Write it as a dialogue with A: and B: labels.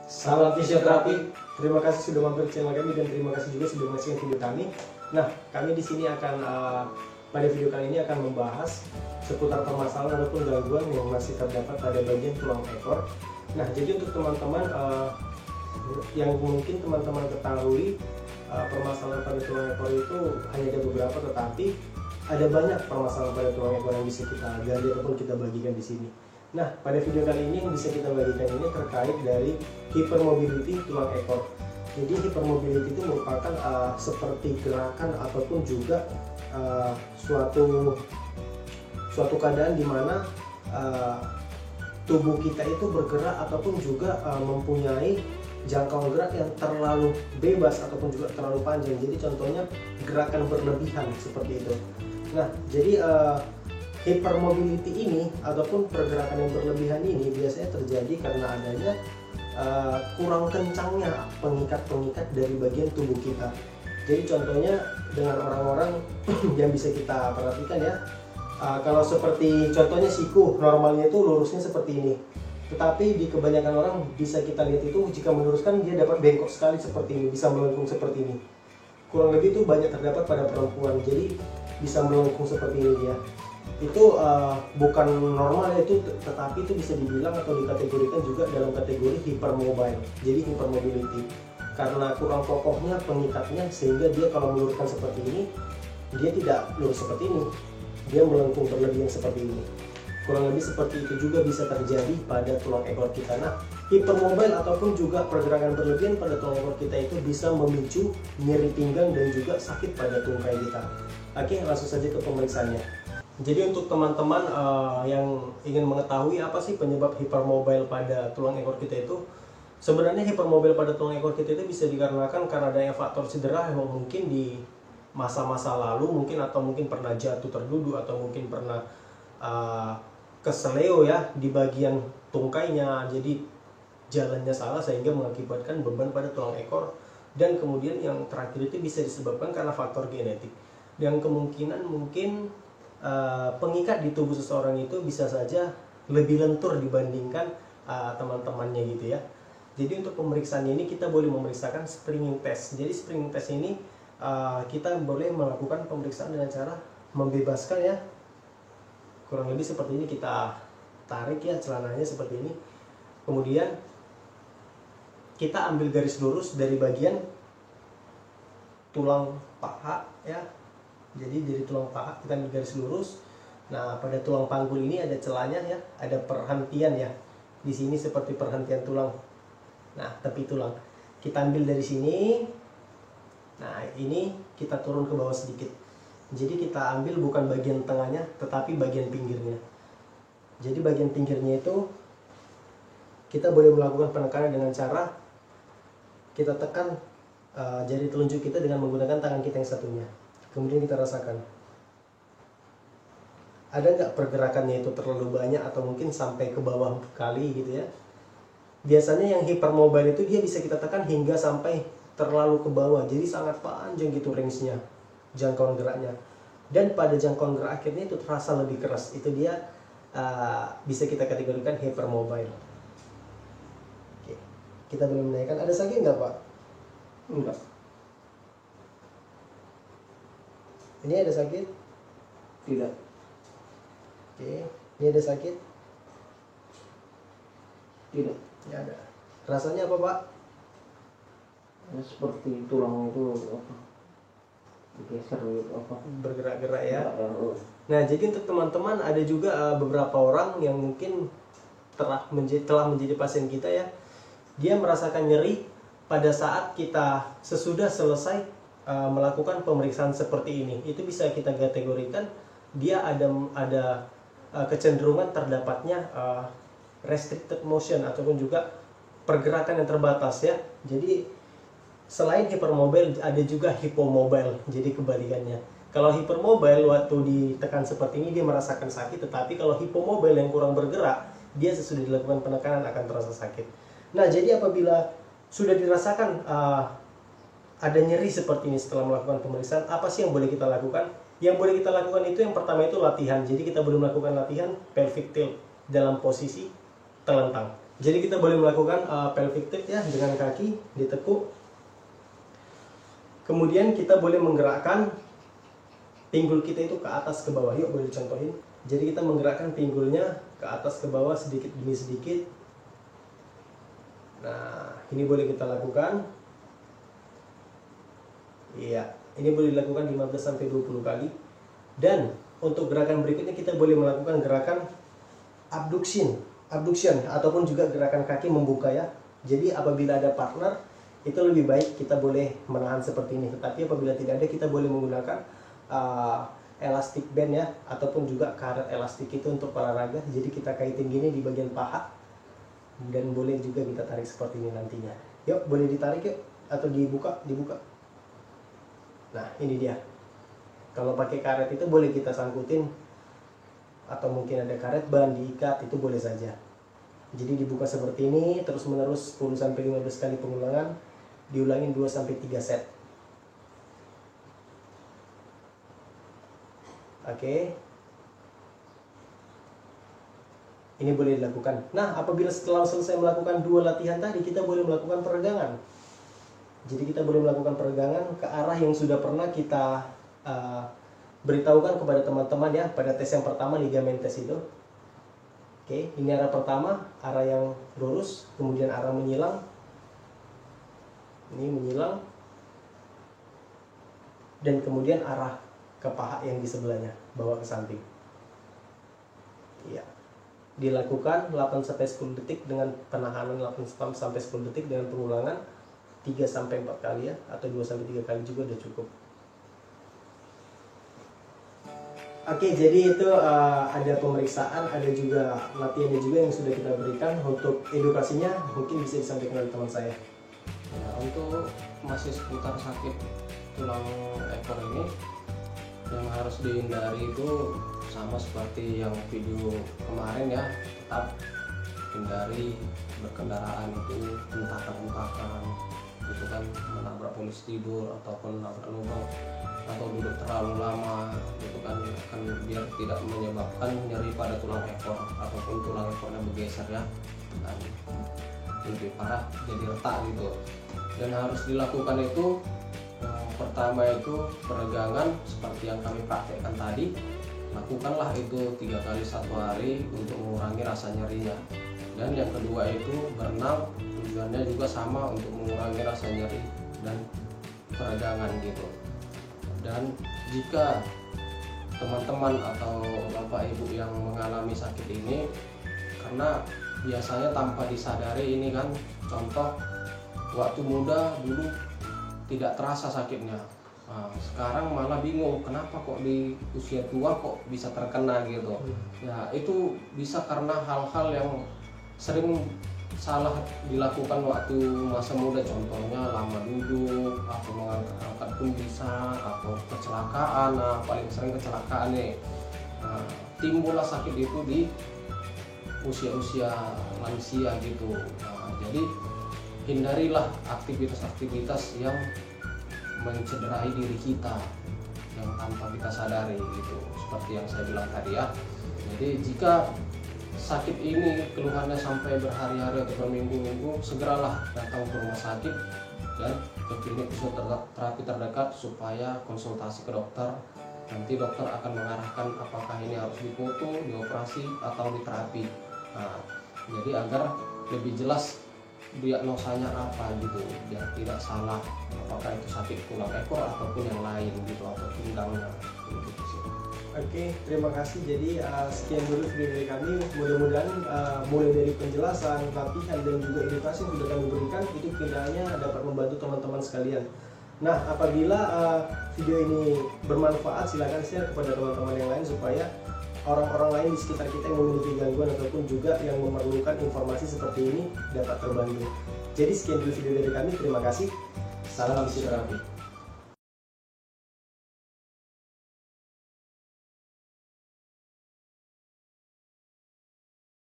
A: Salam fisioterapi. Terima kasih sudah mampir ke channel kami dan terima kasih juga sudah menyaksikan video kami. Nah, kami di sini akan pada video kali ini akan membahas seputar permasalahan ataupun gangguan yang masih terdapat pada bagian tulang ekor. Nah, jadi untuk teman-teman yang mungkin teman-teman ketahui, permasalahan pada tulang ekor itu hanya ada beberapa, tetapi ada banyak permasalahan pada tulang ekor yang bisa kita gali ataupun kita bagikan di sini. Nah, pada video kali ini yang bisa kita bagikan ini terkait dari hypermobility tulang ekor. Jadi hypermobility itu merupakan seperti gerakan ataupun juga suatu keadaan di mana tubuh kita itu bergerak ataupun juga mempunyai jangkauan gerak yang terlalu bebas ataupun juga terlalu panjang. Jadi contohnya gerakan berlebihan seperti itu. Nah, jadi hypermobility ini ataupun pergerakan yang berlebihan ini biasanya terjadi karena adanya kurang kencangnya pengikat-pengikat dari bagian tubuh kita. Jadi contohnya dengan orang-orang yang bisa kita perhatikan ya, kalau seperti contohnya siku, normalnya itu lurusnya seperti ini. Tetapi di kebanyakan orang bisa kita lihat itu jika meluruskan dia dapat bengkok sekali seperti ini, bisa melengkung seperti ini. Kurang lebih itu banyak terdapat pada perempuan, jadi bisa melengkung seperti ini dia. Itu bukan normal itu, tetapi itu bisa dibilang atau dikategorikan juga dalam kategori hypermobile. Jadi hypermobility karena kurang kokohnya pengikatnya sehingga dia kalau meluruskan seperti ini dia tidak lurus seperti ini, dia melengkung berlebihan seperti ini. Kurang lebih seperti itu juga bisa terjadi pada tulang ekor kita. Nah, hypermobile ataupun juga pergerakan berlebihan pada tulang ekor kita itu bisa memicu nyeri pinggang dan juga sakit pada tungkai kita. Oke, langsung saja ke pemeriksaannya. Jadi untuk teman-teman yang ingin mengetahui apa sih penyebab hypermobile pada tulang ekor kita itu, sebenarnya hypermobile pada tulang ekor kita itu bisa dikarenakan karena adanya faktor cedera yang mungkin di masa-masa lalu mungkin, atau mungkin pernah jatuh terduduk, atau mungkin pernah keseleo ya di bagian tungkainya, jadi jalannya salah sehingga mengakibatkan beban pada tulang ekor. Dan kemudian yang terakhir itu bisa disebabkan karena faktor genetik, dan kemungkinan mungkin pengikat di tubuh seseorang itu bisa saja lebih lentur dibandingkan teman-temannya gitu ya. Jadi untuk pemeriksaan ini kita boleh memeriksakan springing test. Jadi springing test ini kita boleh melakukan pemeriksaan dengan cara membebaskan ya, kurang lebih seperti ini, kita tarik ya celananya seperti ini, kemudian kita ambil garis lurus dari bagian tulang paha ya. Jadi dari tulang paha kita ambil garis lurus. Nah, pada tulang panggul ini ada celahnya ya, ada perhentian ya. Di sini seperti perhentian tulang. Nah, tepi tulang. Kita ambil dari sini. Nah, ini kita turun ke bawah sedikit. Jadi kita ambil bukan bagian tengahnya, tetapi bagian pinggirnya. Jadi bagian pinggirnya itu kita boleh melakukan penekanan dengan cara kita tekan jari telunjuk kita dengan menggunakan tangan kita yang satunya. Kemudian kita rasakan ada nggak pergerakannya itu terlalu banyak atau mungkin sampai ke bawah kali gitu ya. Biasanya yang hypermobile itu dia bisa kita tekan hingga sampai terlalu ke bawah, jadi sangat panjang gitu range-nya, jangkauan geraknya. Dan pada jangkauan gerak akhirnya itu terasa lebih keras, itu dia bisa kita kategorikan hypermobile. Oke. Kita boleh menaikkan. Ada sakit nggak Pak? Enggak. Ini ada sakit?
B: Tidak.
A: Oke. Ini ada sakit?
B: Tidak.
A: Ya ada. Rasanya apa Pak?
B: Ya, seperti tulang itu apa? Digeser gitu apa?
A: Bergerak-gerak ya.
B: Ya.
A: Nah, jadi untuk teman-teman ada juga beberapa orang yang mungkin telah menjadi pasien kita ya. Dia merasakan nyeri pada saat kita sesudah selesai melakukan pemeriksaan seperti ini. Itu bisa kita kategorikan dia ada kecenderungan terdapatnya restricted motion ataupun juga pergerakan yang terbatas ya. Jadi selain hypermobile ada juga hypomobile, jadi kebalikannya. Kalau hypermobile waktu ditekan seperti ini dia merasakan sakit, tetapi kalau hypomobile yang kurang bergerak, dia sesudah dilakukan penekanan akan terasa sakit. Nah, jadi apabila sudah dirasakan ada nyeri seperti ini setelah melakukan pemeriksaan, apa sih yang boleh kita lakukan? Yang boleh kita lakukan itu yang pertama itu latihan. Jadi kita boleh melakukan latihan pelvic tilt dalam posisi telentang. Jadi kita boleh melakukan pelvic tip ya dengan kaki ditekuk. Kemudian kita boleh menggerakkan pinggul kita itu ke atas ke bawah. Yuk boleh dicontohin. Jadi kita menggerakkan pinggulnya ke atas ke bawah sedikit demi sedikit. Nah, ini boleh kita lakukan. Iya, ini boleh dilakukan 15-20 kali. Dan untuk gerakan berikutnya kita boleh melakukan gerakan abduction ataupun juga gerakan kaki membuka ya. Jadi apabila ada partner itu lebih baik kita boleh menahan seperti ini. Tetapi apabila tidak ada kita boleh menggunakan elastic band ya, ataupun juga karet elastik itu untuk olahraga. Jadi kita kaitin gini di bagian paha dan boleh juga kita tarik seperti ini nantinya. Yuk boleh ditarik yuk, atau dibuka. Nah ini dia. Kalau pakai karet itu boleh kita sangkutin, atau mungkin ada karet ban diikat, itu boleh saja. Jadi dibuka seperti ini terus menerus 10-15 kali pengulangan, diulangin 2-3 set. Oke. Ini boleh dilakukan. Nah, apabila setelah selesai melakukan 2 latihan tadi, kita boleh melakukan peregangan. Jadi kita boleh melakukan peregangan ke arah yang sudah pernah kita beritahukan kepada teman-teman ya pada tes yang pertama, ligamen tes itu. Oke, ini arah pertama, arah yang lurus, kemudian arah menyilang. Ini menyilang. Dan kemudian arah ke paha yang di sebelahnya, bawa ke samping. Iya. Dilakukan 8-10 detik dengan penahanan 8-10 detik dengan pengulangan 3-4 kali ya, atau 2-3 kali juga udah cukup. Oke, jadi itu ada pemeriksaan, ada juga latihannya juga yang sudah kita berikan. Untuk edukasinya mungkin bisa disampaikan oleh teman saya.
C: Ya, untuk masih seputar sakit tulang ekor ini, yang harus dihindari itu sama seperti yang video kemarin ya, tetap hindari berkendaraan itu hentakan-hentakan gitu kan, menabrak polisi tidur ataupun menabrak lubang, atau duduk terlalu lama gitu kan, akan biar tidak menyebabkan nyeri pada tulang ekor ataupun tulang ekornya bergeser ya, dan lebih parah jadi retak gitu. Dan harus dilakukan itu pertama itu peregangan seperti yang kami praktekkan tadi. Lakukanlah itu 3 kali 1 hari untuk mengurangi rasa nyerinya. Dan yang kedua itu berenang, tujuannya juga sama untuk mengurangi rasa nyeri dan peregangan gitu. Dan jika teman-teman atau bapak ibu yang mengalami sakit ini, karena biasanya tanpa disadari ini kan, contoh waktu muda dulu tidak terasa sakitnya, nah, sekarang malah bingung kenapa kok di usia tua kok bisa terkena gitu. Ya itu bisa karena hal-hal yang sering salah dilakukan waktu masa muda, contohnya lama duduk atau mengangkat pun bisa, atau kecelakaan. Nah paling sering kecelakaan nih, nah, timbullah sakit itu di usia-usia lansia gitu. Nah, jadi hindarilah aktivitas-aktivitas yang mencederai diri kita yang tanpa kita sadari gitu, seperti yang saya bilang tadi ya. Jadi jika sakit ini keluhannya sampai berhari-hari atau berminggu-minggu, segeralah datang ke rumah sakit dan ke klinik fisioterapi terdekat supaya konsultasi ke dokter. Nanti dokter akan mengarahkan apakah ini harus dipoto, dioperasi atau diterapi. Nah, jadi agar lebih jelas diagnosanya apa gitu, biar tidak salah apakah itu sakit tulang ekor ataupun yang lain gitu, atau pinggangnya gitu sih.
A: Oke, terima kasih. Jadi sekian dulu video dari kami. Mudah-mudahan mulai dari penjelasan, latihan, dan juga edukasi yang sudah kami berikan itu kiranya dapat membantu teman-teman sekalian. Nah, apabila video ini bermanfaat, silakan share kepada teman-teman yang lain supaya orang-orang lain di sekitar kita yang memiliki gangguan ataupun juga yang memerlukan informasi seperti ini dapat terbantu. Jadi sekian dulu video dari kami. Terima kasih. Salam fisioterapi.